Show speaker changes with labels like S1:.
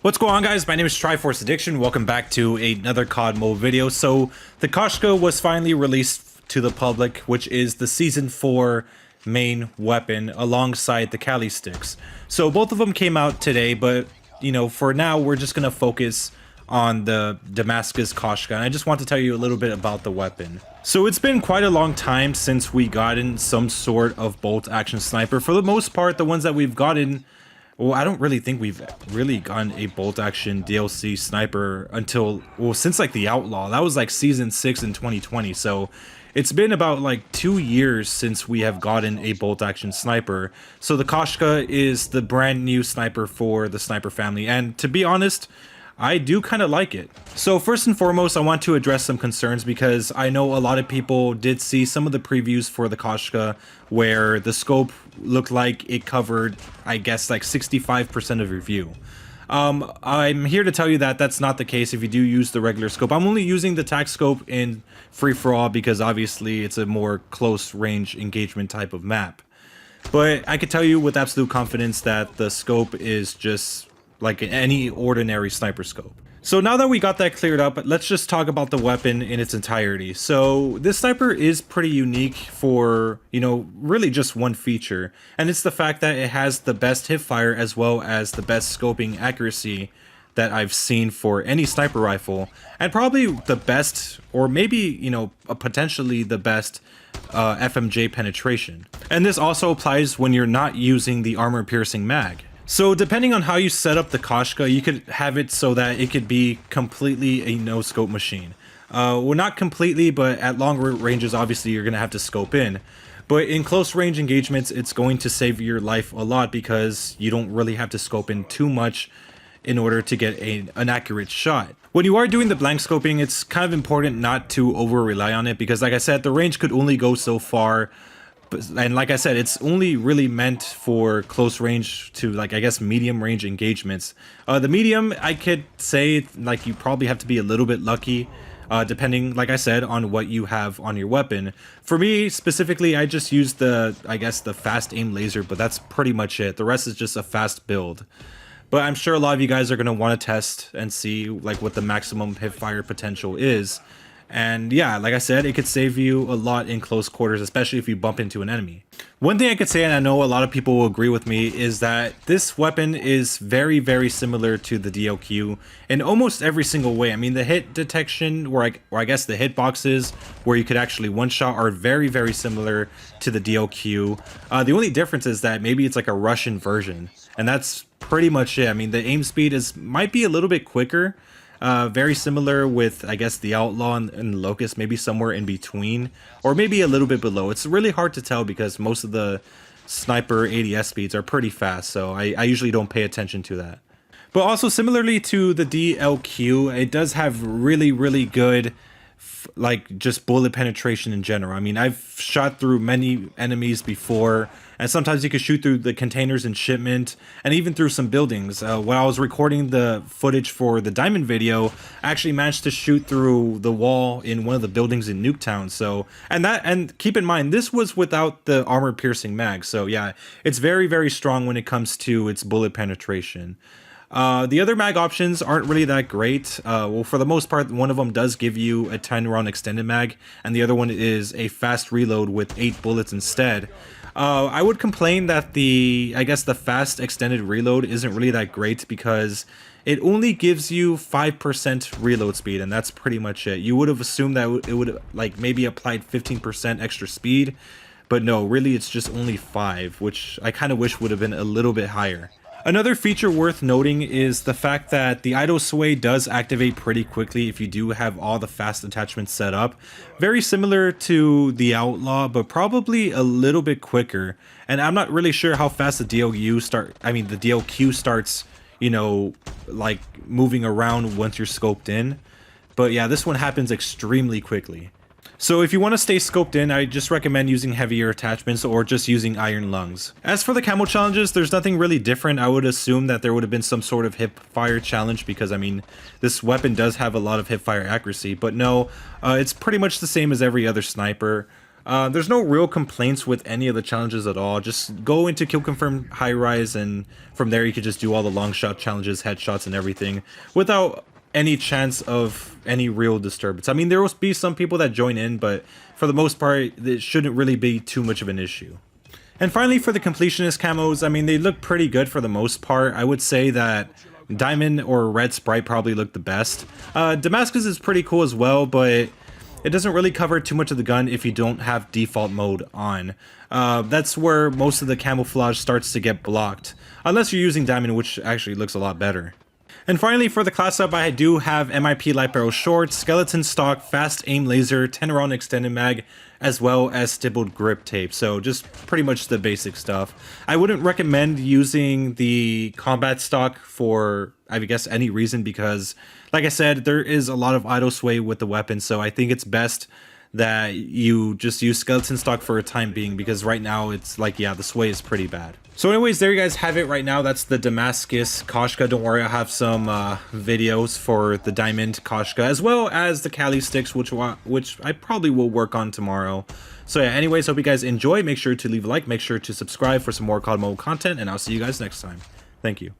S1: What's going on, guys? My name is Triforce Addiction. Welcome back to another COD mode video. So the KOSHKA was finally released to the public, which is the Season 4 main weapon alongside the Kali sticks. So both of them came out today, but for now we're just going to focus on the Damascus KOSHKA, and I just want to tell you a little bit about the weapon. So it's been quite a long time since we gotten some sort of bolt action sniper. For the most part, the ones that we've gotten, well, I don't really think we've really gotten a bolt action DLC sniper until, well, since like the Outlaw. That was like Season 6 in 2020. So it's been about like 2 years since we have gotten a bolt action sniper. So the KOSHKA is the brand new sniper for the sniper family. And to be honest, I do kind of like it. So first and foremost, I want to address some concerns because I know a lot of people did see some of the previews for the KOSHKA where the scope looked like it covered, I guess, like 65% of your view. I'm here to tell you that that's not the case if you do use the regular scope. I'm only using the tac scope in free-for-all because obviously it's a more close range engagement type of map. But I can tell you with absolute confidence that the scope is just like any ordinary sniper scope. So now that we got that cleared up, let's just talk about the weapon in its entirety. So this sniper is pretty unique for, really just one feature, and it's the fact that it has the best hip fire as well as the best scoping accuracy that I've seen for any sniper rifle, and probably the best, or maybe, potentially the best FMJ penetration. And this also applies when you're not using the armor piercing mag. So depending on how you set up the KOSHKA, you could have it so that it could be completely a no-scope machine. Well, not completely, but at long ranges, obviously, you're going to have to scope in. But in close range engagements, it's going to save your life a lot because you don't really have to scope in too much in order to get an accurate shot. When you are doing the blank scoping, it's kind of important not to over-rely on it because, like I said, the range could only go so far. And like I said, it's only really meant for close range to, like, I guess, medium range engagements. The medium, I could say, like, you probably have to be a little bit lucky, depending, like I said, on what you have on your weapon. For me, specifically, I just use the fast aim laser, but that's pretty much it. The rest is just a fast build. But I'm sure a lot of you guys are going to want to test and see, like, what the maximum hip fire potential is. And yeah, like I said, it could save you a lot in close quarters, especially if you bump into an enemy. One thing I could say, and I know a lot of people will agree with me, is that this weapon is very, very similar to the DLQ in almost every single way. I mean, the hit detection, or I guess the hit boxes where you could actually one-shot are very, very similar to the DLQ. The only difference is that maybe it's like a Russian version, and that's pretty much it. I mean, the aim speed might be a little bit quicker. Very similar with, I guess, the Outlaw and Locust, maybe somewhere in between, or maybe a little bit below. It's really hard to tell because most of the sniper ADS speeds are pretty fast, so I usually don't pay attention to that. But also, similarly to the DLQ, it does have really, really good, like, just bullet penetration in general. I mean, I've shot through many enemies before, and sometimes you can shoot through the containers and shipment, and even through some buildings. When I was recording the footage for the Diamond video, I actually managed to shoot through the wall in one of the buildings in Nuketown. So, and keep in mind, this was without the armor piercing mag. So yeah, it's very, very strong when it comes to its bullet penetration. The other mag options aren't really that great. Well, for the most part, one of them does give you a 10-round extended mag, and the other one is a fast reload with 8 bullets instead. I would complain that the fast extended reload isn't really that great because it only gives you 5% reload speed, and that's pretty much it. You would have assumed that it would, like, maybe applied 15% extra speed, but no, really it's just only 5, which I kind of wish would have been a little bit higher. Another feature worth noting is the fact that the idle sway does activate pretty quickly if you do have all the fast attachments set up. Very similar to the Outlaw, but probably a little bit quicker. And I'm not really sure how fast the DLQ starts, like moving around once you're scoped in. But yeah, this one happens extremely quickly. So if you want to stay scoped in, I just recommend using heavier attachments or just using iron lungs. As for the camo challenges, there's nothing really different. I would assume that there would have been some sort of hip fire challenge because, I mean, this weapon does have a lot of hip fire accuracy, but no, it's pretty much the same as every other sniper. There's no real complaints with any of the challenges at all. Just go into kill confirm high rise, and from there you could just do all the long shot challenges, headshots, and everything without any chance of any real disturbance. I mean, there will be some people that join in, but for the most part, it shouldn't really be too much of an issue. And finally, for the completionist camos, I mean, they look pretty good for the most part. I would say that Diamond or Red Sprite probably look the best. Damascus is pretty cool as well, but it doesn't really cover too much of the gun if you don't have default mode on. That's where most of the camouflage starts to get blocked, unless you're using Diamond, which actually looks a lot better. And finally, for the class up, I do have MIP Light Barrel Short, Skeleton Stock, Fast Aim Laser, 10 round extended mag, as well as stippled grip tape. So just pretty much the basic stuff. I wouldn't recommend using the combat stock for, I guess, any reason, because like I said, there is a lot of idle sway with the weapon. So I think it's best that you just use skeleton stock for a time being, because right now it's like, yeah, the sway is pretty bad. So anyways, there you guys have it right now. That's the Damascus Koshka. Don't worry, I have some videos for the Diamond Koshka, as well as the Kali sticks, which I probably will work on tomorrow. So yeah, anyways, hope you guys enjoy. Make sure to leave a like, make sure to subscribe for some more COD mode content, and I'll see you guys next time. Thank you.